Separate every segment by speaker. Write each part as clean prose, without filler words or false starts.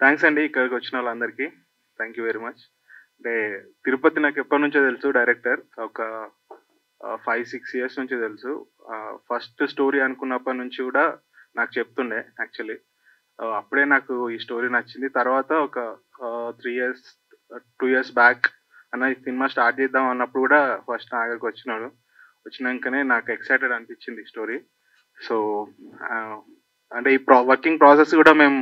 Speaker 1: Thanks అండి ఇక్కడికి వచ్చిన వాళ్ళందరికీ. Thank you very much. అంటే తిరుపతి నాకు ఎప్పటి నుంచో తెలుసు డైరెక్టర్. ఒక 5-6 ఇయర్స్ నుంచి తెలుసు. ఫస్ట్ స్టోరీ అనుకున్నప్పటి నుంచి కూడా నాకు చెప్తుండే యాక్చువల్లీ. అప్పుడే నాకు ఈ స్టోరీ నచ్చింది. తర్వాత ఒక 3 ఇయర్స్ 2 ఇయర్స్ బ్యాక్ అన్న ఈ సినిమా స్టార్ట్ చేద్దాం అన్నప్పుడు కూడా ఫస్ట్ నా దగ్గరికి వచ్చినాడు. వచ్చినాకనే నాకు ఎక్సైటెడ్ అనిపించింది ఈ స్టోరీ. సో అంటే ఈ వర్కింగ్ ప్రాసెస్ కూడా మేము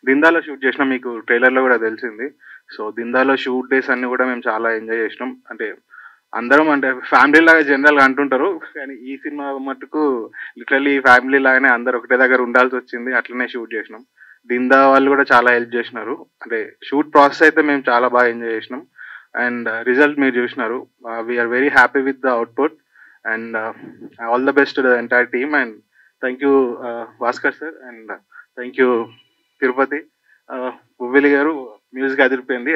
Speaker 1: దిందాలో షూట్ చేసినాం. మీకు ట్రైలర్లో కూడా తెలిసింది. సో దిందాలో షూట్ డేస్ అన్ని కూడా మేము చాలా ఎంజాయ్ చేసినాం. అంటే అందరం అంటే ఫ్యామిలీ లాగా జనరల్గా అంటుంటారు, కానీ ఈ సినిమా మటుకు లిటరల్లీ ఫ్యామిలీ లాగానే అందరు ఒకటే దగ్గర ఉండాల్సి వచ్చింది. అట్లనే షూట్ చేసినాం. దిందా వాళ్ళు కూడా చాలా హెల్ప్ చేసినారు. అంటే షూట్ ప్రాసెస్ అయితే మేము చాలా బాగా ఎంజాయ్ చేసినాం. అండ్ రిజల్ట్ మీరు చూసినారు. We're very happy with the output and all the best to the entire team. And thank you Bhaskar sir and thank you Tirupati. బువ్వెలి గారు మ్యూజిక్ అదిరిపోయింది.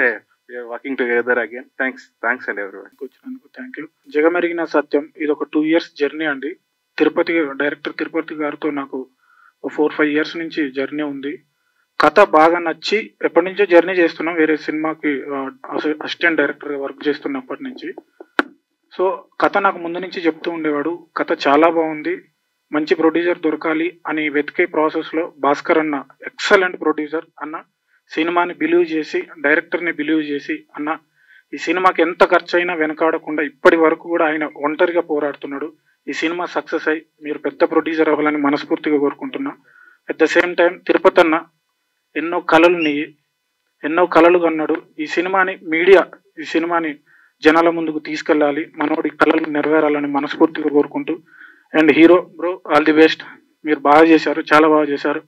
Speaker 1: Working together again. థ్యాంక్స్ అండి ఎవరు
Speaker 2: వచ్చినందుకు థ్యాంక్ యూ. జగమెరిగిన సత్యం ఇది ఒక 2 years జర్నీ అండి. డైరెక్టర్ తిరుపతి గారితో నాకు 4-5 years నుంచి జర్నీ ఉంది. కథ బాగా నచ్చి ఎప్పటి నుంచో జర్నీ చేస్తున్నాం. వేరే సినిమాకి అసిస్టెంట్ డైరెక్టర్గా వర్క్ చేస్తున్నప్పటి నుంచి. సో కథ నాకు ముందు నుంచి చెప్తూ ఉండేవాడు, కథ చాలా బాగుంది, మంచి ప్రొడ్యూసర్ దొరకాలి అని వెతికే ప్రాసెస్లో భాస్కర్ అన్న ఎక్సలెంట్ ప్రొడ్యూసర్ అన్న, సినిమాని బిలీవ్ చేసి డైరెక్టర్ని బిలీవ్ చేసి అన్న ఈ సినిమాకి ఎంత ఖర్చు అయినా వెనకాడకుండా ఇప్పటి వరకు కూడా ఆయన ఒంటరిగా పోరాడుతున్నాడు. ఈ సినిమా సక్సెస్ అయ్యి మీరు పెద్ద ప్రొడ్యూసర్ అవ్వాలని మనస్ఫూర్తిగా కోరుకుంటున్నా. At the same time Tirupati అన్న ఎన్నో కళలు కన్నాడు. ఈ సినిమాని జనాల ముందుకు తీసుకెళ్ళాలి, మనోడి కళలు నెరవేరాలని మనస్ఫూర్తిగా కోరుకుంటూ. And hero bro all the best. మీరు బాగా చేశారు, చాలా బాగా చేశారు.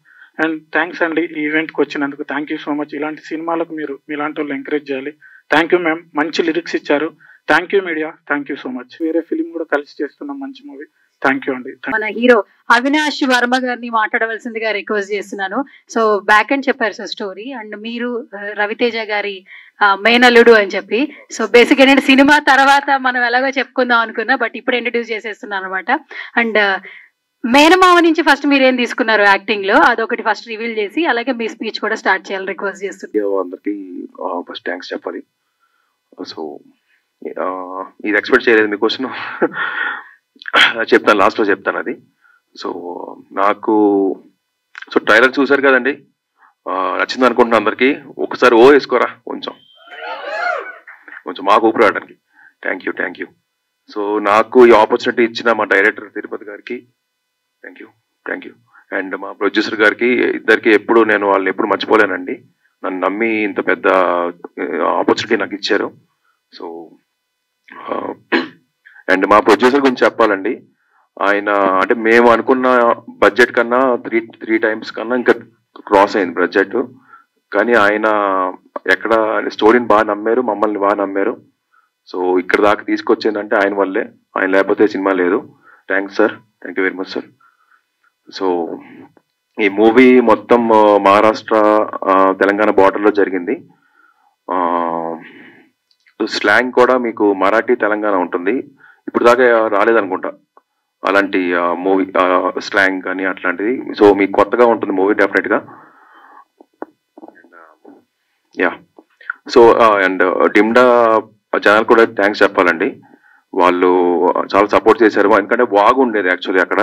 Speaker 2: అండ్ థ్యాంక్స్ అండి ఈ ఈవెంట్కి వచ్చినందుకు. Thank you so much. ఇలాంటి సినిమాలకు మీరు మీలాంటి వాళ్ళు ఎంకరేజ్ చేయాలి. థ్యాంక్ యూ మ్యామ్, మంచి లిరిక్స్ ఇచ్చారు. Thank you media, thank you so much. వేరే ఫిలిం కూడా కలిసి చేస్తున్నాం, మంచి మూవీ. థ్యాంక్ యూ అండి.
Speaker 3: మన హీరో అవినాష్ వర్మ గారిని మాట్లాడవలసిందిగా రిక్వెస్ట్ చేస్తున్నాను. సో బ్యాక్ అని చెప్పారు సార్ స్టోరీ, అండ్ మీరు రవితేజ గారి మేనల్లుడు అని చెప్పి. సో బేసిక్ ఏంటంటే సినిమా తర్వాత మనం ఎలాగో చెప్పుకుందాం అనుకున్నా, బట్ ఇప్పుడు ఇంట్రడ్యూస్ చేసేస్తున్నాను అనమాట. అండ్ మేనమావ నుంచి ఫస్ట్ మీరు ఏం తీసుకున్నారు యాక్టింగ్ లో, అదొకటి ఫస్ట్ రివీల్ చేసి అలాగే మీ స్పీచ్ కూడా స్టార్ట్ చేయాలని రిక్వెస్ట్ చేస్తున్నాను.
Speaker 4: అందరికి ఫస్ట్ థ్యాంక్స్ చెప్పాలి. సో ఇది ఎక్స్పెక్ట్ చేయలేదు మీ క్వశ్చన్. చెప్తాను, లాస్ట్లో చెప్తాను అది. సో నాకు ట్రైలర్ చూసారు కదండి, నచ్చింది అనుకుంటున్నా అందరికి. ఒకసారి వేసుకోరా కొంచెం మాకు ఊపిరాడడానికి. Thank you. సో నాకు ఈ ఆపర్చునిటీ ఇచ్చిన మా డైరెక్టర్ తిరుపతి గారికి థ్యాంక్ యూ. అండ్ మా ప్రొడ్యూసర్ గారికి, ఇద్దరికి ఎప్పుడు నేను వాళ్ళని ఎప్పుడు మర్చిపోలేనండి. నన్ను నమ్మి ఇంత పెద్ద ఆపర్చునిటీ నాకు ఇచ్చారు. సో అండ్ మా ప్రొడ్యూసర్ గురించి చెప్పాలండి. ఆయన అంటే మేము అనుకున్న బడ్జెట్ కన్నా త్రీ టైమ్స్ కన్నా ఇంకా క్రాస్ అయింది బడ్జెట్. కానీ ఆయన ఎక్కడ స్టోరీని బాగా నమ్మారు, మమ్మల్ని బాగా నమ్మారు. సో ఇక్కడ దాకా తీసుకొచ్చిందంటే ఆయన వల్లే, ఆయన లేకపోతే సినిమా లేదు. Thanks sir, thank you very much sir. So ఈ మూవీ మొత్తం మహారాష్ట్ర తెలంగాణ బార్డర్లో జరిగింది. స్లాంగ్ కూడా మీకు మరాఠీ తెలంగాణ ఉంటుంది. ఇప్పుడు దాకా రాలేదనుకుంటా అలాంటి మూవీ స్లాంగ్ కానీ అట్లాంటిది. సో మీకు కొత్తగా ఉంటుంది మూవీ డెఫినెట్గా. యా. సో అండ్ డిమ్డా జనాలు కూడా థ్యాంక్స్ చెప్పాలండి. వాళ్ళు చాలా సపోర్ట్ చేశారు. ఎందుకంటే వాగు ఉండేది యాక్చువల్లీ అక్కడ.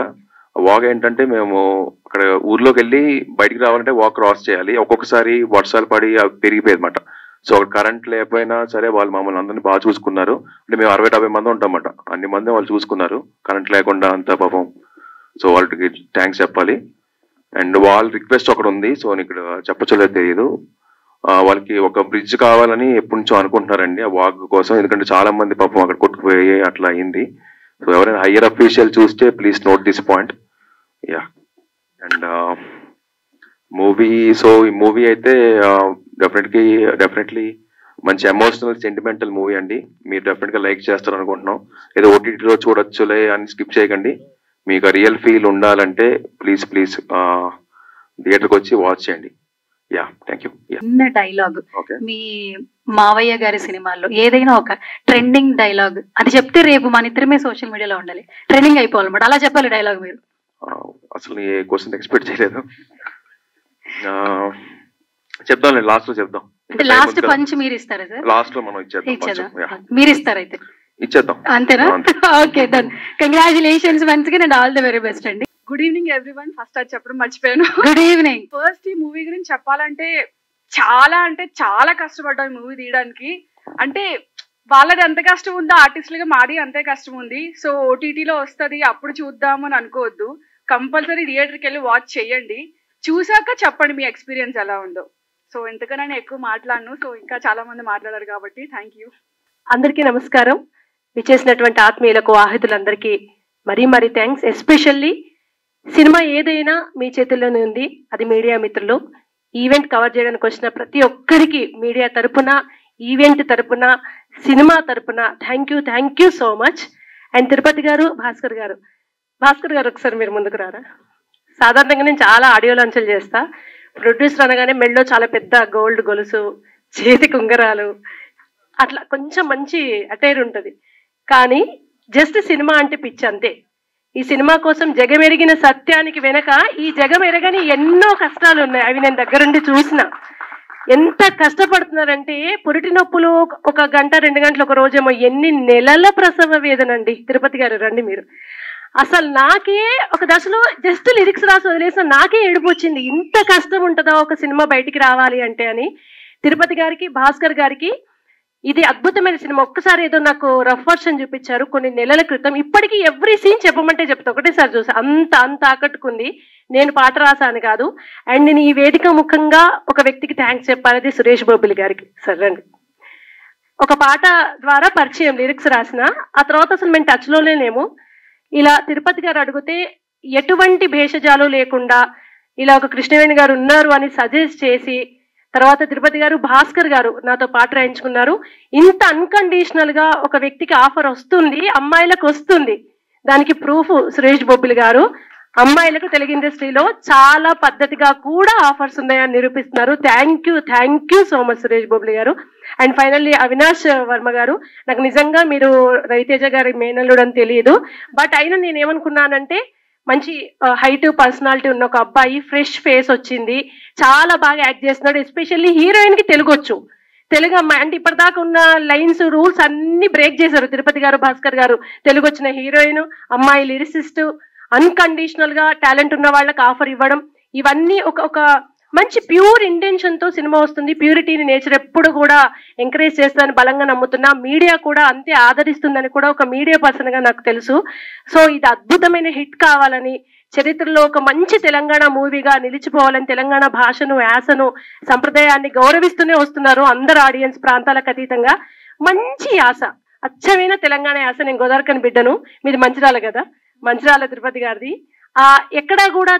Speaker 4: వాగ్ ఏంటంటే మేము అక్కడ ఊర్లోకి వెళ్ళి బయటికి రావాలంటే వాక్ క్రాస్ చేయాలి. ఒక్కొక్కసారి వర్షాలు పడి అవి పెరిగిపోయేది అనమాట. సో అక్కడ కరెంట్ లేకపోయినా సరే వాళ్ళు మమ్మల్ని అందరినీ బాగా చూసుకున్నారు. అంటే మేము 60-70 మంది ఉంటామన్నమాట. అన్ని మంది వాళ్ళు చూసుకున్నారు కరెంట్ లేకుండా అంత పాపం. సో వాళ్ళకి థ్యాంక్స్ చెప్పాలి. అండ్ వాళ్ళ రిక్వెస్ట్ ఒకటి ఉంది. సో నేను ఇక్కడ చెప్పచ్చలేదు తెలియదు. వాళ్ళకి ఒక బ్రిడ్జ్ కావాలని ఎప్పటి నుంచో అనుకుంటున్నారండి ఆ వాక్ కోసం. ఎందుకంటే చాలా మంది పాపం అక్కడ కొట్టుకుపోయి అట్లా అయింది. సో ఎవరైనా హయ్యర్ అఫీషియల్ చూస్తే please note this point. Yeah. And movie, so ఈ మూవీ అయితే డెఫినెట్లీ మంచి ఎమోషనల్ సెంటిమెంటల్ మూవీ అండి. మీరు డెఫినెట్గా లైక్ చేస్తారు అనుకుంటున్నాం. ఏదో ఓటీటీలో చూడొచ్చులే అని స్కిప్ చేయకండి. మీకు రియల్ ఫీల్ ఉండాలంటే ప్లీజ్ థియేటర్కి వచ్చి వాచ్ చేయండి. Yeah, thank you.
Speaker 3: చిన్న డైలాగ్ మీ మావయ్య గారి సినిమాల్లో ఏదైనా ఒక ట్రెండింగ్ డైలాగ్ అది చెప్తే రేపు మన ఇద్దరమే సోషల్ మీడియాలో ఉండాలి, ట్రెండింగ్ అయిపోవాలన్నమాట. అలా చెప్పాలి డైలాగ్ మీరు.
Speaker 4: అసలు ఏ క్వశ్చన్ ఎక్స్పెక్ట్ చేయలేదు. చెప్దాం, లాస్ట్ లో చెప్దాం.
Speaker 3: అంటే లాస్ట్ పంచ్ మీరు ఇస్తారా సార్?
Speaker 4: లాస్ట్ లో మనం ఇచ్చేద్దాం.
Speaker 3: మీరు ఇస్తారా అయితే?
Speaker 4: ఇచ్చేద్దాం, అంతేనా?
Speaker 3: Okay done. Congratulations once again and all the very best అండి.
Speaker 5: Good evening everyone. ఫస్ట్ అది చెప్పడం మర్చిపోయాను.
Speaker 3: Good evening.
Speaker 5: ఫస్ట్ ఈ మూవీ గురించి చెప్పాలంటే చాలా కష్టపడ్డాం ఈ మూవీ తీయడానికి. అంటే వాళ్ళది ఎంత కష్టం ఉందో ఆర్టిస్టులుగా మాది అంతే కష్టం ఉంది. సో ఓటీటీలో వస్తుంది అప్పుడు చూద్దాము అని అనుకోవద్దు. కంపల్సరీ థియేటర్కి వెళ్ళి వాచ్ చేయండి. చూసాక చెప్పండి మీ ఎక్స్పీరియన్స్ ఎలా ఉందో. సో ఎంతకన్నా నేను ఎక్కువ మాట్లాడను. సో ఇంకా చాలా మంది మాట్లాడారు కాబట్టి థ్యాంక్ యూ.
Speaker 6: అందరికీ నమస్కారం. విచ్చేసినటువంటి ఆత్మీయులకు ఆహితులందరికీ మరీ థ్యాంక్స్. ఎస్పెషల్లీ సినిమా ఏదైనా మీ చేతుల్లోనే ఉంది, అది మీడియా మిత్రులు. ఈవెంట్ కవర్ చేయడానికి వచ్చిన ప్రతి ఒక్కరికి మీడియా తరపున, ఈవెంట్ తరపున, సినిమా తరపున thank you so much. And Tirupati గారు, భాస్కర్ గారు ఒకసారి మీరు ముందుకు రారా? సాధారణంగా నేను చాలా ఆడియో లాంచ్లు చేస్తా. ప్రొడ్యూసర్ అనగానే మెళ్ళో చాలా పెద్ద గోల్డ్ గొలుసు, చేతికి ఉంగరాలు, అట్లా కొంచెం మంచి అటైర్ ఉంటుంది. కానీ జస్ట్ సినిమా అంటే పిచ్చి అంతే. ఈ సినిమా కోసం జగమెరిగిన సత్యానికి వెనక ఈ జగమెరగని ఎన్నో కష్టాలు ఉన్నాయి. అవి నేను దగ్గరుండి చూసిన. ఎంత కష్టపడుతున్నారంటే పురిటి నొప్పులు 1 గంట 2 గంటలు ఒక రోజేమో, ఎన్ని నెలల ప్రసవ వేదనండి. తిరుపతి గారు రండి మీరు. అసలు నాకే ఒక దశలో జస్ట్ లిరిక్స్ రాసి వదిలేసిన నాకే ఏడుపు వచ్చింది. ఇంత కష్టం ఉంటుందా ఒక సినిమా బయటికి రావాలి అంటే అని. తిరుపతి గారికి, భాస్కర్ గారికి ఇది అద్భుతమైన సినిమా. ఒక్కసారి ఏదో నాకు రఫ్ వర్షన్ చూపించారు కొన్ని నెలల క్రితం. ఇప్పటికీ ఎవ్రీ సీన్ చెప్పమంటే చెప్తా, ఒకటేసారి చూసా. అంత ఆకట్టుకుంది. నేను పాట రాసాను కాదు. అండ్ నేను ఈ వేదిక ముఖంగా ఒక వ్యక్తికి థ్యాంక్స్ చెప్పాలి, సురేష్ బొబ్బిలి గారికి. సరే అండి, ఒక పాట ద్వారా పరిచయం, లిరిక్స్ రాసిన. ఆ తర్వాత అసలు మేము టచ్లోనే లేము. ఇలా తిరుపతి గారు అడిగితే ఎటువంటి భేషజాలు లేకుండా ఇలా ఒక కృష్ణవేణి గారు ఉన్నారు అని సజెస్ట్ చేసి, తర్వాత తిరుపతి గారు, భాస్కర్ గారు నాతో పాట రాయించుకున్నారు. ఇంత అన్కండిషనల్ గా ఒక వ్యక్తికి ఆఫర్ వస్తుంది, అమ్మాయిలకు వస్తుంది, దానికి ప్రూఫ్ సురేష్ బొబ్బిలి గారు. అమ్మాయిలకు తెలుగు ఇండస్ట్రీలో చాలా పద్ధతిగా కూడా ఆఫర్స్ ఉన్నాయని నిరూపిస్తున్నారు. Thank you so much Suresh Bobbili గారు. అండ్ ఫైనల్లీ అవినాష్ వర్మ గారు, నాకు నిజంగా మీరు రవితేజ గారి మేనల్లుడు అని తెలియదు, బట్ అయినా నేను ఏమనుకున్నానంటే మంచి హైట్ పర్సనాలిటీ ఉన్న ఒక అబ్బాయి, ఫ్రెష్ ఫేస్ వచ్చింది, చాలా బాగా యాక్ట్ చేస్తున్నాడు. ఎస్పెషల్లీ హీరోయిన్ కి తెలుగు అమ్మాయి అంటే ఇప్పటిదాకా ఉన్న లైన్స్ రూల్స్ అన్ని బ్రేక్ చేశారు తిరుపతి గారు, భాస్కర్ గారు. తెలుగు వచ్చిన హీరోయిన్, అమ్మాయి లిరిసిస్ట్, అన్కండిషనల్ గా టాలెంట్ ఉన్న వాళ్ళకి ఆఫర్ ఇవ్వడం, ఇవన్నీ ఒక మంచి ప్యూర్ ఇంటెన్షన్ తో సినిమా వస్తుంది. ప్యూరిటీని నేచర్ ఎప్పుడు కూడా ఎంకరేజ్ చేస్తుందని బలంగా నమ్ముతున్నా. మీడియా కూడా అంతే ఆదరిస్తుందని కూడా ఒక మీడియా పర్సన్ గా నాకు తెలుసు. సో ఇది అద్భుతమైన హిట్ కావాలని, చరిత్రలో ఒక మంచి తెలంగాణ మూవీగా నిలిచిపోవాలని, తెలంగాణ భాషను, యాసను, సంప్రదాయాన్ని గౌరవిస్తూనే వస్తున్నారు అందరు ఆడియన్స్, ప్రాంతాలకు అతీతంగా. మంచి యాస, అచ్చమైన తెలంగాణ యాస. నేను గోదావరికని బిడ్డను, మీది మంచిర్యాల కదా, మంచిర్యాల తిరుపతి గారిది. ఎక్కడా కూడా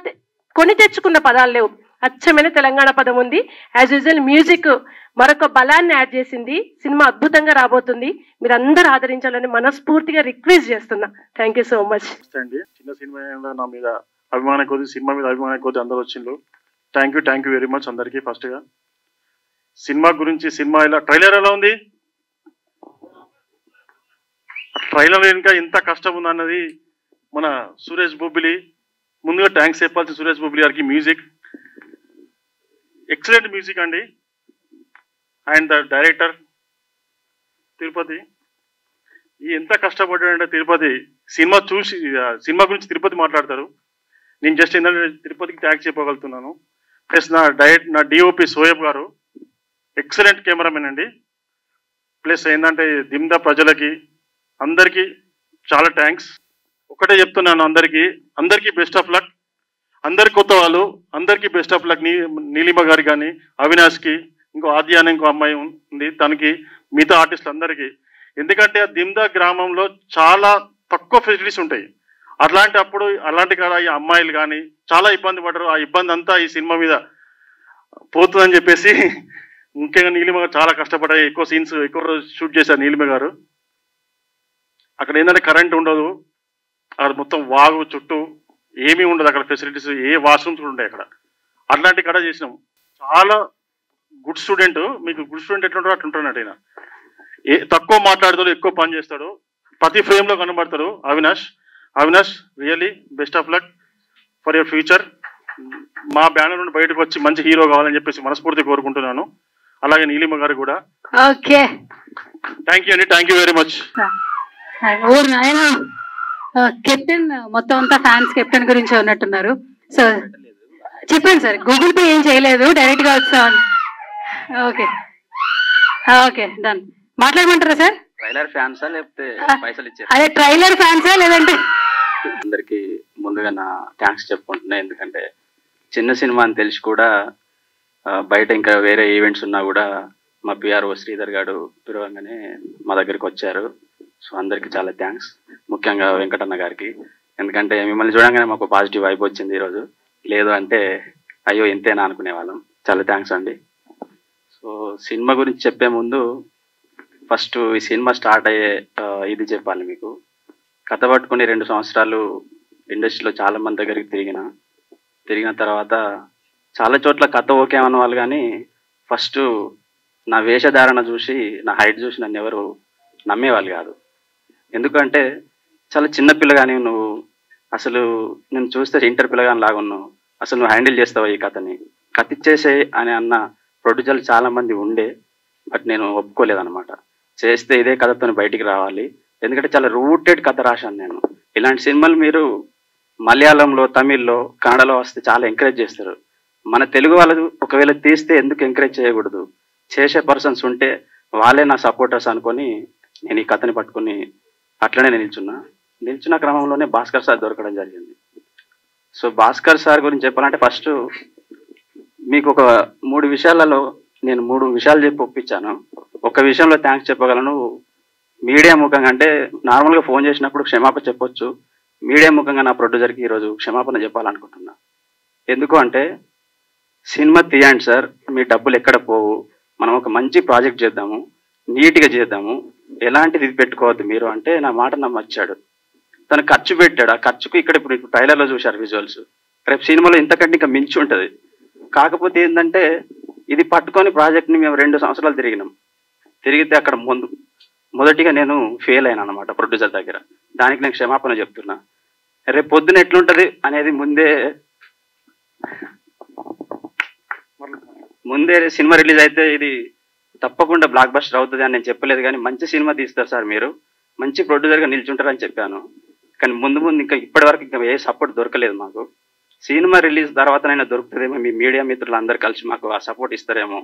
Speaker 6: కొని తెచ్చుకున్న పదాలు లేవు, అచ్చమైన తెలంగాణ పదం ఉంది. యాజ్ యూజువల్ మ్యూజిక్ మరొక బలాన్ని యాడ్ చేసింది. సినిమా అద్భుతంగా రాబోతుంది, మీరు అందరూ ఆదరించాలని మనస్ఫూర్తిగా రిక్వెస్ట్ చేస్తున్నా. Thank you so much.
Speaker 7: చిన్న సినిమా నా మీద అభిమానం కొద్ది, సినిమా మీద అభిమానం కొద్ది అందరూ వచ్చిండ్రు. థ్యాంక్ యూ వెరీ మచ్ అందరికీ. ఫస్ట్ గా సినిమా గురించి, సినిమా ఇలా ట్రైలర్ ఎలా ఉంది, ట్రైలర్ ఇంకా ఎంత కష్టం ఉంది అన్నది మన సురేష్ బొబ్బిలి. ముందుగా థ్యాంక్స్ చెప్పాల్సి సురేష్ బొబ్బిలి గారికి. మ్యూజిక్ ఎక్సలెంట్ మ్యూజిక్ అండి. అండ్ ద డైరెక్టర్ తిరుపతి, ఎంత కష్టపడ్డాడంటే తిరుపతి. సినిమా చూసి, సినిమా గురించి తిరుపతి మాట్లాడతారు, నేను జస్ట్ ఏంటంటే తిరుపతికి థ్యాంక్స్ చెప్పగలుగుతున్నాను. ప్లస్ నా డిఓపి సోయబ్ గారు ఎక్సలెంట్ కెమెరామెన్ అండి. ప్లస్ ఏంటంటే దిమ్దా ప్రజలకి అందరికీ చాలా థ్యాంక్స్. ఒకటే చెప్తున్నాను, అందరికీ బెస్ట్ ఆఫ్ లక్. అందరి కొత్త వాళ్ళు అందరికీ బెస్ట్ ఆఫ్ లక్. నీలిమ గారికి కానీ, అవినాష్కి, ఇంకో ఆద్య అనే ఇంకో అమ్మాయి ఉంది, తనకి, మిగతా ఆర్టిస్టులు అందరికీ. ఎందుకంటే దిమ్దా గ్రామంలో చాలా తక్కువ ఫెసిలిటీస్ ఉంటాయి. అలాంటి కాడ ఈ అమ్మాయిలు కానీ చాలా ఇబ్బంది పడరు. ఆ ఇబ్బంది అంతా ఈ సినిమా మీద పోతుందని చెప్పేసి ముఖ్యంగా నీలిమ గారు చాలా కష్టపడ్డాయి. ఎక్కువ రోజు షూట్ చేశారు నీలిమ గారు. అక్కడ ఏంటంటే కరెంట్ ఉండదు, అక్కడ మొత్తం వాగు చుట్టూ ఏమీ ఉండదు, అక్కడ ఫెసిలిటీస్, ఏ వాష్రూమ్స్ కూడా ఉంటాయి అక్కడ. అట్లాంటి కడ చేసినాం. చాలా గుడ్ స్టూడెంట్. మీకు గుడ్ స్టూడెంట్ ఎట్లుంటారో అట్లుంటున్నాడు ఆయన. తక్కువ మాట్లాడతాడు, ఎక్కువ పని చేస్తాడు, ప్రతి ఫ్రేమ్ లో కనబడతాడు. Avinash really best of luck for your future. మా బ్యానర్ నుండి బయటకు వచ్చి మంచి హీరో కావాలని చెప్పేసి మనస్ఫూర్తి కోరుకుంటున్నాను. అలాగే నీలిమ గారు కూడా
Speaker 3: ఓకే,
Speaker 7: థ్యాంక్ యూ అండి, థ్యాంక్ యూ వెరీ మచ్.
Speaker 3: ఊరు నాయన కెప్టెన్ మొత్తం అంతా ఫ్యాన్స్ కెప్టెన్ గురించి ఉన్నట్టున్నారు. సో చెప్పండి సార్, గూగుల్ పే ఏం చేయలేదు, డైరెక్ట్ గా వస్తాను. Okay okay done. మాట్లాడమంటారా సార్?
Speaker 8: ట్రైలర్ ఫ్యాన్సా లేకపోతే పైసలు ఇచ్చారు?
Speaker 3: అదే ట్రైలర్ ఫ్యాన్సా లేదంటే?
Speaker 8: అందరికి ముందుగా నా థ్యాంక్స్ చెప్పుకుంటున్నా. ఎందుకంటే చిన్న సినిమా అని తెలిసి కూడా బయట ఇంకా వేరే ఈవెంట్స్ ఉన్నా కూడా మా పిఆర్ఓ శ్రీధర్ గారు పిలవంగానే మా దగ్గరికి వచ్చారు. సో అందరికి చాలా థ్యాంక్స్, ముఖ్యంగా వెంకటన్న గారికి. ఎందుకంటే మిమ్మల్ని చూడంగానే మాకు పాజిటివ్ వైబ్ వచ్చింది ఈరోజు. లేదు అంటే అయ్యో ఇంతేనా అనుకునే వాళ్ళం. చాలా థ్యాంక్స్ అండి. సో సినిమా గురించి చెప్పే ముందు ఫస్ట్ ఈ సినిమా స్టార్ట్ అయ్యే ఇది చెప్పాలి మీకు. కథ పట్టుకుని 2 సంవత్సరాలు ఇండస్ట్రీలో చాలా మంది దగ్గరికి తిరిగిన తర్వాత చాలా చోట్ల కథ ఓకే అన్న వాళ్ళు, కానీ ఫస్ట్ నా వేషధారణ చూసి, నా హైట్ చూసి నన్ను ఎవరు నమ్మేవాళ్ళు కాదు. ఎందుకంటే చాలా చిన్న పిల్లగాని నువ్వు, అసలు నేను చూస్తే ఇంటర్ పిల్లగాని లాగా ఉన్నావు, అసలు నువ్వు హ్యాండిల్ చేస్తావా ఈ కథని, కథ ఇచ్చేసే అని అన్న ప్రొడ్యూసర్లు చాలా మంది ఉండే. బట్ నేను ఒప్పుకోలేదన్నమాట. చేస్తే ఇదే కథతో బయటికి రావాలి, ఎందుకంటే చాలా రూటెడ్ కథ రాశాను నేను. ఇలాంటి సినిమాలు మీరు మలయాళంలో, తమిళ్లో, కన్నడలో వస్తే చాలా ఎంకరేజ్ చేస్తారు. మన తెలుగు వాళ్ళు ఒకవేళ తీస్తే ఎందుకు ఎంకరేజ్ చేయకూడదు? చేసే పర్సన్స్ ఉంటే వాళ్ళే నా సపోర్టర్స్ అనుకొని నేను ఈ కథని పట్టుకుని అట్లనే నిల్చున్న క్రమంలోనే భాస్కర్ సార్ దొరకడం జరిగింది. సో భాస్కర్ సార్ గురించి చెప్పాలంటే ఫస్ట్ మీకు ఒక 3 విషయాలలో నేను 3 విషయాలు చెప్పి ఒప్పించాను. ఒక విషయంలో థ్యాంక్స్ చెప్పగలను. మీడియా ముఖంగా, అంటే నార్మల్గా ఫోన్ చేసినప్పుడు క్షమాపణ చెప్పొచ్చు, మీడియా ముఖంగా నా ప్రొడ్యూసర్కి ఈరోజు క్షమాపణ చెప్పాలనుకుంటున్నా. ఎందుకు అంటే, సినిమా తీయండి సార్, మీ డబ్బులు ఎక్కడ పోవు, మనం ఒక మంచి ప్రాజెక్ట్ చేద్దాము, నీట్గా చేద్దాము, ఎలాంటిది ఇది పెట్టుకోవద్దు మీరు అంటే నా మాట నమ్మచ్చాడు. తను ఖర్చు పెట్టాడు. ఆ ఖర్చుకు ఇక్కడ ఇప్పుడు ట్రైలర్లో చూశారు విజువల్స్, రేపు సినిమాలో ఇంతకంటే ఇంకా మించి ఉంటుంది. కాకపోతే ఏంటంటే ఇది పట్టుకొని ప్రాజెక్ట్ని మేము 2 సంవత్సరాలు తిరిగితే అక్కడ మొదటిగా నేను ఫెయిల్ అయినా అనమాట ప్రొడ్యూసర్ దగ్గర. దానికి నేను క్షమాపణ చెప్తున్నా. రేపు పొద్దున ఎట్లుంటది అనేది ముందే సినిమా రిలీజ్ అయితే ఇది తప్పకుండా బ్లాక్ బస్టర్ అవుతుంది అని నేను చెప్పలేదు, కానీ మంచి సినిమా తీస్తారు సార్, మీరు మంచి ప్రొడ్యూసర్గా నిల్చుంటారని చెప్పాను. కానీ ముందు ఇంకా ఇప్పటి వరకు ఇంకా ఏ సపోర్ట్ దొరకలేదు మాకు. సినిమా రిలీజ్ తర్వాతనైనా దొరుకుతుందేమో, మీ మీడియా మిత్రులు అందరు కలిసి మాకు ఆ సపోర్ట్ ఇస్తారేమో.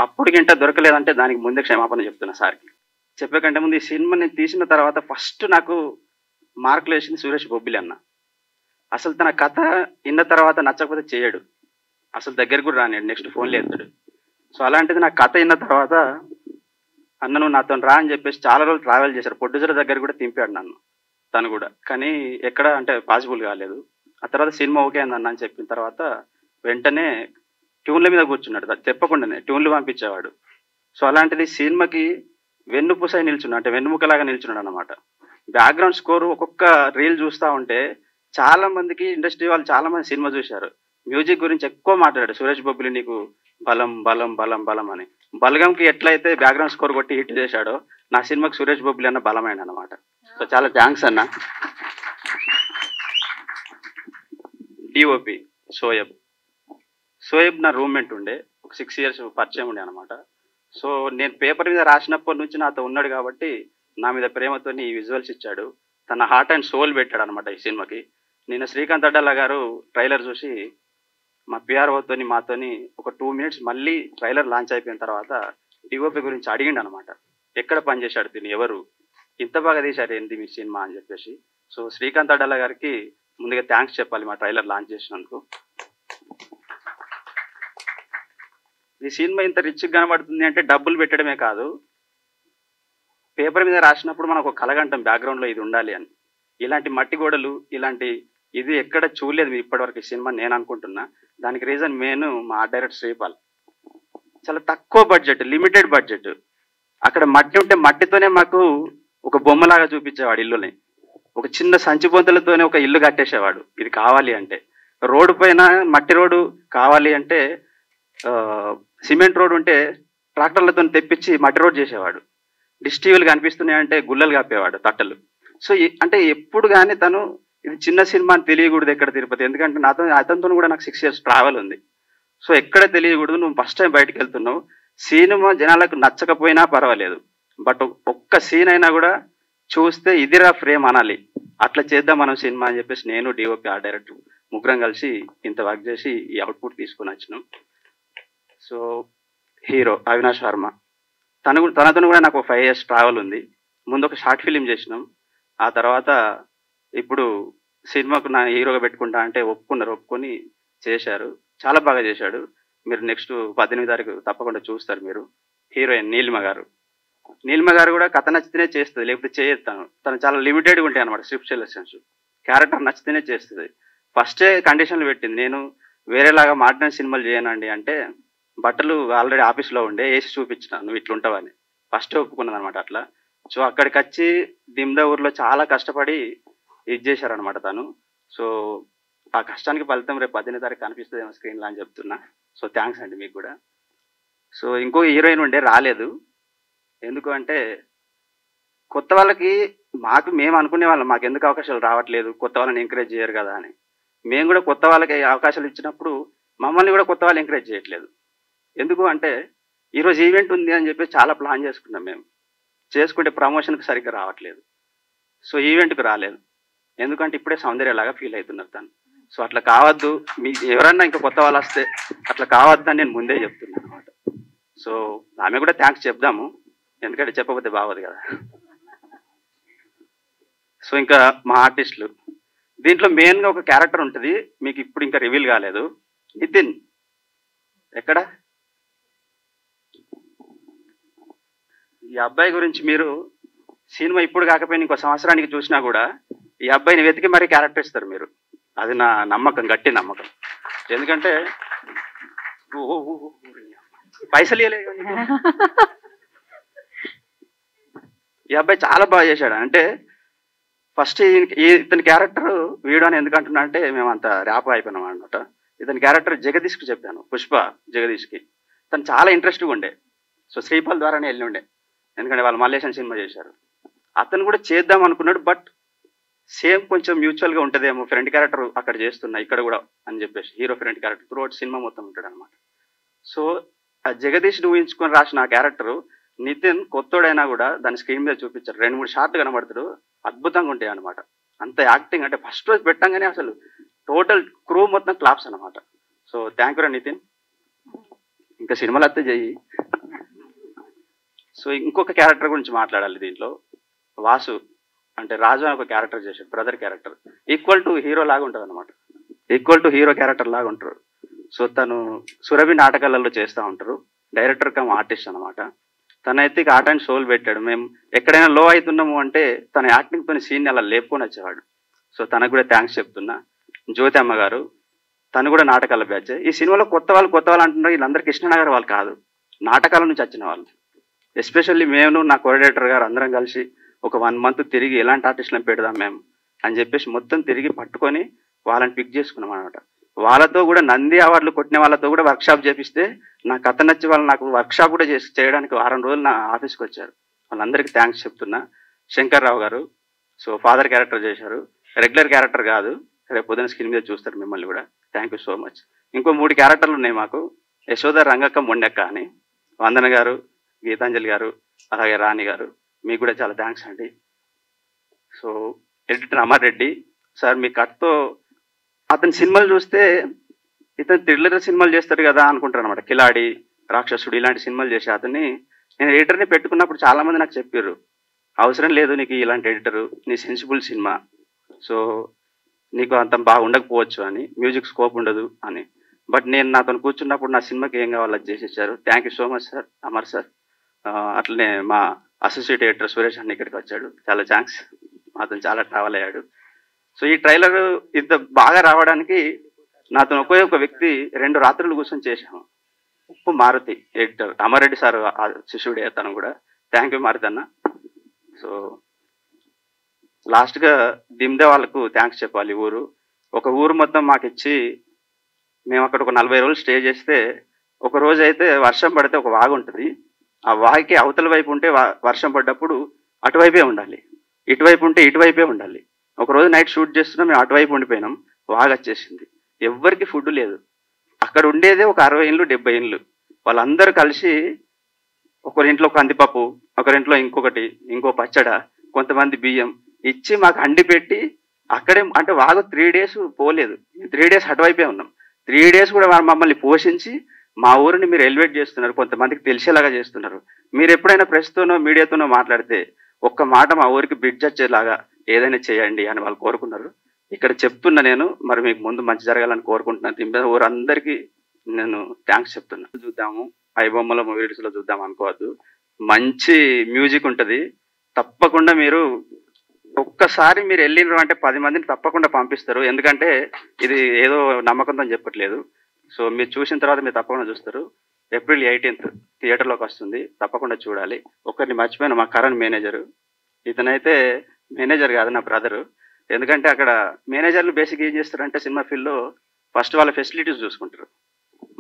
Speaker 8: అప్పటికింట దొరకలేదంటే దానికి ముందే క్షమాపణ చెప్తున్నా సార్కి. చెప్పే కంటే ముందు ఈ సినిమాని తీసిన తర్వాత ఫస్ట్ నాకు మార్కులు వేసింది సురేష్ బొబ్బిలి అన్న. అసలు తన కథ విన్న తర్వాత నచ్చకపోతే చేయడు, అసలు దగ్గర కూడా రానియాడు, నెక్స్ట్ ఫోన్లో ఎత్తాడు. సో అలాంటిది నా కథ విన్న తర్వాత అన్న నువ్వు నాతో రా అని చెప్పేసి చాలా రోజులు ట్రావెల్ చేశారు. ప్రొడ్యూసర్ దగ్గర కూడా తింపాడు నన్ను తను కూడా, కానీ ఎక్కడ అంటే పాసిబుల్ కాలేదు. ఆ తర్వాత సినిమా ఓకే అయిందన్న అని చెప్పిన తర్వాత వెంటనే ట్యూన్ల మీద కూర్చున్నాడు, చెప్పకుండానే ట్యూన్లు పంపించేవాడు. సో అలాంటిది సినిమాకి వెన్నుపూసై నిల్చున్నాడు, అంటే వెన్నుముకలాగా నిల్చున్నాడు అనమాట. బ్యాక్గ్రౌండ్ స్కోర్ ఒక్కొక్క రీల్ చూస్తూ ఉంటే చాలా మందికి, ఇండస్ట్రీ వాళ్ళు చాలా మంది సినిమా చూశారు, మ్యూజిక్ గురించి ఎక్కువ మాట్లాడాడు. సురేష్ బొబ్బిలి నీకు బలం బలం బలం బలం అని. బలగంకి ఎట్లయితే బ్యాక్గ్రౌండ్ స్కోర్ కొట్టి హిట్ చేశాడో, నా సినిమాకి సురేష్ బొబ్బిలి అన్న బలమైన అనమాట. సో చాలా థ్యాంక్స్ అన్న. డిఓపి సోయబ్ నా రూమ్మేట్ ఉండే, ఒక 6 years పరిచయం ఉండే అనమాట. సో నేను పేపర్ మీద రాసినప్పటి నుంచి నాతో ఉన్నాడు కాబట్టి నా మీద ప్రేమతో ఈ విజువల్స్ ఇచ్చాడు, తన హార్ట్ అండ్ సోల్ పెట్టాడు అనమాట ఈ సినిమాకి. నిన్న శ్రీకాంత్ అడ్డాల గారు ట్రైలర్ చూసి మా పిఆర్ఓతోని మాతోని ఒక 2 minutes మళ్ళీ ట్రైలర్ లాంచ్ అయిపోయిన తర్వాత డిఓపి గురించి అడిగిండు అనమాట. ఎక్కడ పనిచేశాడు తిని, ఎవరు ఇంత బాగా తీశారు ఏంటి మీ సినిమా అని చెప్పేసి. సో శ్రీకాంత్ అడ్డాల గారికి ముందుగా థ్యాంక్స్ చెప్పాలి మా ట్రైలర్ లాంచ్ చేసినందుకు. ఈ సినిమా ఇంత రిచ్గా కనబడుతుంది అంటే డబ్బులు పెట్టడమే కాదు, పేపర్ మీద రాసినప్పుడు మనకు ఒక కలగంటాం బ్యాక్గ్రౌండ్లో ఇది ఉండాలి అని. ఇలాంటి మట్టి గోడలు, ఇలాంటి ఇది ఎక్కడ చూడలేదు మీరు ఇప్పటివరకు ఈ సినిమా నేను అనుకుంటున్నా. దానికి రీజన్ మెయిన్ మా ఆర్ట్ డైరెక్టర్ శ్రీపాల్. చాలా తక్కువ బడ్జెట్, లిమిటెడ్ బడ్జెట్. అక్కడ మట్టి ఉంటే మట్టితోనే మాకు ఒక బొమ్మలాగా చూపించేవాడు ఇల్లుని. ఒక చిన్న సంచి బొంతలతోనే ఒక ఇల్లు కట్టేసేవాడు ఇది కావాలి అంటే. రోడ్డు పైన మట్టి రోడ్డు కావాలి అంటే సిమెంట్ రోడ్ ఉంటే ట్రాక్టర్లతో తెప్పించి మట్టి రోడ్ చేసేవాడు. డిష్ టీవీలు కనిపిస్తున్నాయంటే గుల్లలు కప్పేవాడు తట్టలు. సో అంటే ఎప్పుడు కానీ తను ఇది చిన్న సినిమా అని తెలియకూడదు ఎక్కడ తిరుపతి, ఎందుకంటే అతనితో కూడా నాకు 6 years ట్రావెల్ ఉంది. సో ఎక్కడ తెలియకూడదు, నువ్వు ఫస్ట్ టైం బయటకు వెళ్తున్నావు, సినిమా జనాలకు నచ్చకపోయినా పర్వాలేదు, బట్ ఒక్క సీన్ అయినా కూడా చూస్తే ఇదిరా ఫ్రేమ్ అనాలి, అట్లా చేద్దాం మనం సినిమా అని చెప్పేసి నేను డిఓపి ఆర్ట్ డైరెక్టర్ ముగ్గురం కలిసి ఇంత వర్క్ చేసి ఈ అవుట్పుట్ తీసుకొని వచ్చినాం. సో హీరో అవినాష్ వర్మ, తనతో కూడా నాకు 5 years ట్రావెల్ ఉంది. ముందు ఒక షార్ట్ ఫిలిం చేసినాం, ఆ తర్వాత ఇప్పుడు సినిమాకు నా హీరోగా పెట్టుకుంటా అంటే ఒప్పుకొని చేశారు, చాలా బాగా చేశాడు. మీరు నెక్స్ట్ 18వ తారీఖు తప్పకుండా చూస్తారు మీరు. హీరోయిన్ నీలిమ గారు కూడా కథ నచ్చితేనే చేస్తుంది, లేకపోతే చేయదు. తను చాలా లిమిటెడ్గా ఉంటాయి అనమాట స్క్రిప్ట్ సెలెక్షన్స్, క్యారెక్టర్ నచ్చితేనే చేస్తుంది. ఫస్టే కండిషన్లు పెట్టింది, నేను వేరేలాగా మాట్లాడిన సినిమాలు చేయనండి అంటే, బట్టలు ఆల్రెడీ ఆఫీస్లో ఉండే వేసి చూపించిన నువ్వు ఇట్లుంటావని ఫస్టే ఒప్పుకున్నది అనమాట. అట్లా సో అక్కడికి వచ్చి దిమ్దా ఊర్లో చాలా కష్టపడి ఇది చేశారనమాట తను. సో ఆ కష్టానికి ఫలితం రేపు 18వ తారీఖు కనిపిస్తుందేమో స్క్రీన్లో అని చెప్తున్నా. సో థ్యాంక్స్ అండి మీకు కూడా. సో ఇంకో హీరోయిన్ ఉండే రాలేదు, ఎందుకు అంటే కొత్త వాళ్ళకి మేము అనుకునే వాళ్ళం మాకు ఎందుకు అవకాశాలు రావట్లేదు, కొత్త వాళ్ళని ఎంకరేజ్ చేయరు కదా అని. మేము కూడా కొత్త వాళ్ళకి అవకాశాలు ఇచ్చినప్పుడు మమ్మల్ని కూడా కొత్త వాళ్ళు ఎంకరేజ్ చేయట్లేదు. ఎందుకు అంటే ఈరోజు ఈవెంట్ ఉంది అని చెప్పి చాలా ప్లాన్ చేసుకున్నాం మేము, చేసుకుంటే ప్రమోషన్కి సరిగ్గా రావట్లేదు. సో ఈవెంట్కి రాలేదు, ఎందుకంటే ఇప్పుడే సౌందర్యలాగా ఫీల్ అవుతున్నారు తను. సో అట్లా కావద్దు, మీకు ఎవరన్నా ఇంకా కొత్త వాళ్ళు వస్తే అట్లా కావద్దు అని నేను ముందే చెప్తున్నాను అనమాట. సో ఆమె కూడా థ్యాంక్స్ చెప్దాము, ఎందుకంటే చెప్పకపోతే బాగోదు కదా. సో ఇంకా మా ఆర్టిస్టులు, దీంట్లో మెయిన్గా ఒక క్యారెక్టర్ ఉంటుంది, మీకు ఇప్పుడు ఇంకా రివీల్ కాలేదు. నితిన్ ఎక్కడ? ఈ అబ్బాయి గురించి మీరు సినిమా ఇప్పుడు కాకపోయినా ఇంకో సంవత్సరానికి చూసినా కూడా ఈ అబ్బాయిని వెతికి మరీ క్యారెక్టర్ ఇస్తారు మీరు, అది నా నమ్మకం, గట్టి నమ్మకం. ఎందుకంటే పైసలు ఇవ్వలేదు, ఈ అబ్బాయి చాలా బాగా చేశాడు. అంటే ఫస్ట్ ఇతని క్యారెక్టర్ వీడు అని ఎందుకంటున్నా అంటే మేము అంత ర్యాప్ అయిపోయినాం అనమాట. ఇతని క్యారెక్టర్ జగదీష్కి చెప్పాను, పుష్ప జగదీష్కి. తను చాలా ఇంట్రెస్ట్గా ఉండే, సో శ్రీపాల్ ద్వారానే వెళ్ళి ఉండే, ఎందుకంటే వాళ్ళు మల్లేషన్ సినిమా చేశారు. అతను కూడా చేద్దాం అనుకున్నాడు, బట్ సేమ్ కొంచెం మ్యూచువల్గా ఉంటుందేమో, ఫ్రెండ్ క్యారెక్టర్ అక్కడ చేస్తున్నా ఇక్కడ కూడా అని చెప్పేసి hero friend character throughout cinema మొత్తం ఉంటాడు అనమాట. సో ఆ జగదీష్ని ఊహించుకొని రాసిన ఆ క్యారెక్టర్ నితిన్ కొత్తోడైనా కూడా దాని స్క్రీన్ మీద చూపించారు, 2-3 షార్ట్లు కనబడతాడు, అద్భుతంగా ఉంటాయి అనమాట. అంత యాక్టింగ్ అంటే ఫస్ట్ రోజు పెట్టంగానే అసలు టోటల్ క్రూ మొత్తం క్లాప్స్ అనమాట. సో థ్యాంక్ యూ నితిన్, ఇంకా సినిమాలు అత్తే చెయ్యి. సో ఇంకొక క్యారెక్టర్ గురించి మాట్లాడాలి దీంట్లో. వాసు అంటే రాజు అని ఒక క్యారెక్టర్ చేశాడు, brother character, equal to hero లాగా ఉంటుంది అనమాట, ఈక్వల్ టు హీరో క్యారెక్టర్ లాగా ఉంటారు. సో తను సురభి నాటకాలలో చేస్తూ ఉంటారు, డైరెక్టర్ కమ్ ఆర్టిస్ట్ అనమాట. తనైతే ఇక ఆర్ట్ అండ్ సోల్ పెట్టాడు. మేము ఎక్కడైనా లో అవుతున్నాము అంటే తన యాక్టింగ్తో సీన్ని అలా లేపుకొని వచ్చేవాడు. సో తనకు కూడా థ్యాంక్స్ చెప్తున్నా. జ్యోతి అమ్మ గారు, తను కూడా నాటకాల బ్యాచ్. ఈ సినిమాలో కొత్త వాళ్ళు అంటున్నారు, వీళ్ళందరూ కృష్ణనగర్ వాళ్ళు కాదు, నాటకాల నుంచి వచ్చిన వాళ్ళు. ఎస్పెషల్లీ మేము నా కోఆర్డినేటర్ గారు అందరం కలిసి ఒక 1 month తిరిగి ఎలాంటి ఆర్టిస్టులను పెడదాం మేము అని చెప్పేసి మొత్తం తిరిగి పట్టుకొని వాళ్ళని పిక్ చేసుకున్నాం అనమాట. వాళ్ళతో కూడా నంది అవార్డులు కొట్టిన వాళ్ళతో కూడా వర్క్షాప్ చేపిస్తే నా కథ నచ్చి వాళ్ళు నాకు వర్క్షాప్ కూడా చేయడానికి 1 వారం రోజులు నా ఆఫీస్కి వచ్చారు. వాళ్ళందరికీ థ్యాంక్స్ చెప్తున్నా. శంకర్ రావు గారు, సో ఫాదర్ క్యారెక్టర్ చేశారు, రెగ్యులర్ క్యారెక్టర్ కాదు, రేపు పొద్దున స్క్రీన్ మీద చూస్తారు మిమ్మల్ని కూడా. Thank you so much. ఇంకో 3 క్యారెక్టర్లు ఉన్నాయి మాకు, యశోద, రంగక్క, మొండెక్క అని. వందన గారు, గీతాంజలి గారు, అలాగే రాణి గారు, మీకు కూడా చాలా థ్యాంక్స్ అండి. సో ఎడిటర్ అమర్రెడ్డి సార్, మీ కట్తో అతని సినిమాలు చూస్తే ఇతను థ్రిల్లర్ సినిమాలు చేస్తాడు కదా అనుకుంటారు అనమాట. కిలాడి, రాక్షసుడు ఇలాంటి సినిమాలు చేసే అతన్ని నేను ఎడిటర్ని పెట్టుకున్నప్పుడు చాలా మంది నాకు చెప్పారు, అవసరం లేదు నీకు ఇలాంటి ఎడిటరు, నీ సెన్సిబుల్ సినిమా, సో నీకు అంత బాగా ఉండకపోవచ్చు అని, మ్యూజిక్ స్కోప్ ఉండదు అని. బట్ నేను నాతో కూర్చున్నప్పుడు నా సినిమాకి ఏం కావాలో అది చేసేసారు. Thank you so much sir, Amar sir. అట్లనే మా అసోసియేట్ ఎడిటర్ సురేష్ అన్న ఇక్కడికి వచ్చాడు, చాలా థ్యాంక్స్, అతను చాలా ట్రావెల్ అయ్యాడు. సో ఈ ట్రైలర్ ఇంత బాగా రావడానికి నాతో ఒక వ్యక్తి 2 రాత్రులు కూర్చొని చేశాము. ఉప్పు మారుతి ఎడిటర్ అమర్రెడ్డి సార్ శిష్యుడే తను కూడా. థ్యాంక్ యూ మారుతి అన్న. సో లాస్ట్గా దిమ్దే వాళ్ళకు థ్యాంక్స్ చెప్పాలి. ఒక ఊరు మొత్తం మాకు ఇచ్చి మేము అక్కడ ఒక 40 రోజులు స్టే చేస్తే, ఒక రోజు అయితే వర్షం పడితే ఒక వాగు ఉంటుంది, ఆ వాగుకి అవతల వైపు ఉంటే వర్షం పడ్డప్పుడు అటువైపే ఉండాలి, ఇటువైపు ఉంటే ఇటువైపే ఉండాలి. ఒకరోజు నైట్ షూట్ చేస్తున్నాం, మేము అటువైపు ఉండిపోయినాం, వాగు వచ్చేసింది, ఎవ్వరికి ఫుడ్ లేదు. అక్కడ ఉండేదే ఒక 60 ఇండ్లు 70 ఇండ్లు. వాళ్ళందరూ కలిసి ఒకరింట్లో కందిపప్పు, ఒకరింట్లో ఇంకో పచ్చడ, కొంతమంది బియ్యం ఇచ్చి మాకు అండి పెట్టి అక్కడే, అంటే వాగు 3 days పోలేదు, 3 days అటువైపే ఉన్నాం. 3 days కూడా మమ్మల్ని పోషించి మా ఊరిని మీరు ఎలివేట్ చేస్తున్నారు, కొంతమందికి తెలిసేలాగా చేస్తున్నారు. మీరు ఎప్పుడైనా ప్రెస్తోనో మీడియాతోనో మాట్లాడితే ఒక్క మాట మా ఊరికి బ్రిడ్జ్ వచ్చేలాగా ఏదైనా చేయండి అని వాళ్ళు కోరుకున్నారు. ఇక్కడ చెప్తున్నా నేను, మరి మీకు ముందు మంచి జరగాలని కోరుకుంటున్నాను. ఊరందరికీ నేను థ్యాంక్స్ చెప్తున్నాను. చూద్దాము, ఐబొమ్మలో మూవీస్లో చూద్దాం అనుకోవద్దు, మంచి మ్యూజిక్ ఉంటుంది. తప్పకుండా మీరు ఒక్కసారి మీరు వెళ్ళినారు అంటే 10 మందిని తప్పకుండా పంపిస్తారు. ఎందుకంటే ఇది ఏదో నమ్మకంతో చెప్పట్లేదు. సో మీరు చూసిన తర్వాత మీరు తప్పకుండా చూస్తారు. April 18th థియేటర్లోకి వస్తుంది, తప్పకుండా చూడాలి. ఒక్కరిని మర్చిపోయిన మా కరణ్ మేనేజరు, ఇతనైతే మేనేజర్ కాదు, నా బ్రదరు. ఎందుకంటే అక్కడ మేనేజర్లు బేసిక్ ఏం చేస్తారంటే సినిమా ఫీల్డ్లో ఫస్ట్ వాళ్ళ ఫెసిలిటీస్ చూసుకుంటారు.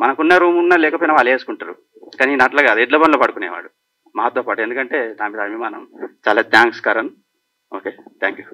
Speaker 8: మనకున్న రూమ్ ఉన్నా లేకపోయినా వాళ్ళు వేసుకుంటారు. కానీ నేను అట్లా కాదు, ఎడ్ల బండ్లో పడుకునేవాడు మాతో పాటు. ఎందుకంటే నా మీద అభిమానం. చాలా thanks Karan. Okay, thank you.